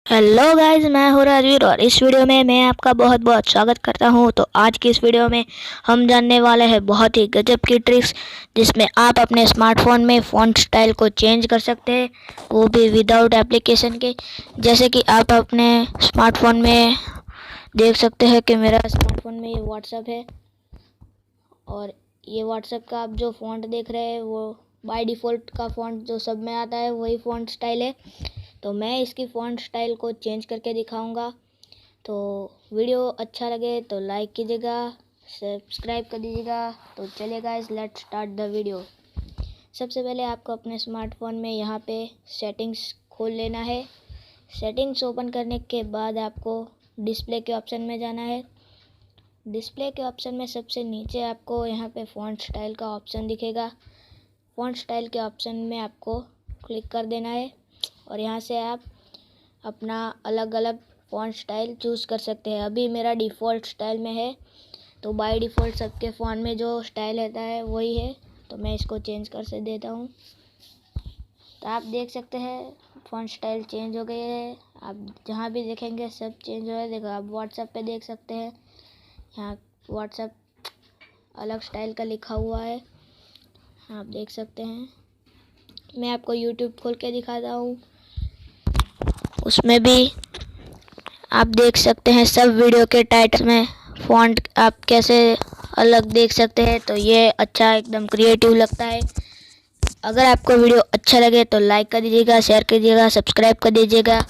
Hello guys, मैं हूँ राजवीर और इस वीडियो में मैं आपका बहुत बहुत स्वागत करता हूँ। तो आज की इस वीडियो में हम जानने वाले हैं बहुत ही गजब की ट्रिक्स जिसमें आप अपने स्मार्टफोन में फ़ॉन्ट स्टाइल को चेंज कर सकते हैं, वो भी विदाउट एप्लीकेशन के। जैसे कि आप अपने स्मार्टफोन में देख सकते हैं कि मेरा स्मार्टफोन में ये व्हाट्सएप है और ये व्हाट्सएप का आप जो फ़ॉन्ट देख रहे हैं वो बाय डिफ़ॉल्ट का फ़ॉन्ट जो सब में आता है वही फ़ॉन्ट स्टाइल है। तो मैं इसकी फ़ॉन्ट स्टाइल को चेंज करके दिखाऊंगा। तो वीडियो अच्छा लगे तो लाइक कीजिएगा, सब्सक्राइब कर दीजिएगा। तो चलिए guys, let's start the video. सबसे पहले आपको अपने स्मार्टफोन में यहाँ पे सेटिंग्स खोल लेना है। सेटिंग्स ओपन करने के बाद आपको डिस्प्ले के ऑप्शन में जाना है। डिस्प्ले के ऑप्शन में सबसे नीचे आपको यहाँ पे फ़ॉन्ट स्टाइल का ऑप्शन दिखेगा। फ़ॉन्ट स्टाइल के ऑप्शन में आपको क्लिक कर देना है और यहाँ से आप अपना अलग अलग फ़ॉन्ट स्टाइल चूज़ कर सकते हैं। अभी मेरा डिफ़ॉल्ट स्टाइल में है, तो बाय डिफ़ॉल्ट सबके फ़ोन में जो स्टाइल रहता है वही है, तो मैं इसको चेंज कर से देता हूँ। तो आप देख सकते हैं फ़ॉन्ट स्टाइल चेंज हो गए है। आप जहाँ भी देखेंगे सब चेंज हो है। देखो, आप व्हाट्सएप पे देख सकते हैं, यहाँ व्हाट्सएप अलग स्टाइल का लिखा हुआ है, आप देख सकते हैं। मैं आपको यूट्यूब खोल के दिखाता हूँ, उसमें भी आप देख सकते हैं सब वीडियो के टाइटल में फ़ॉन्ट आप कैसे अलग देख सकते हैं। तो ये अच्छा एकदम क्रिएटिव लगता है। अगर आपको वीडियो अच्छा लगे तो लाइक कर दीजिएगा, शेयर कीजिएगा, सब्सक्राइब कर दीजिएगा।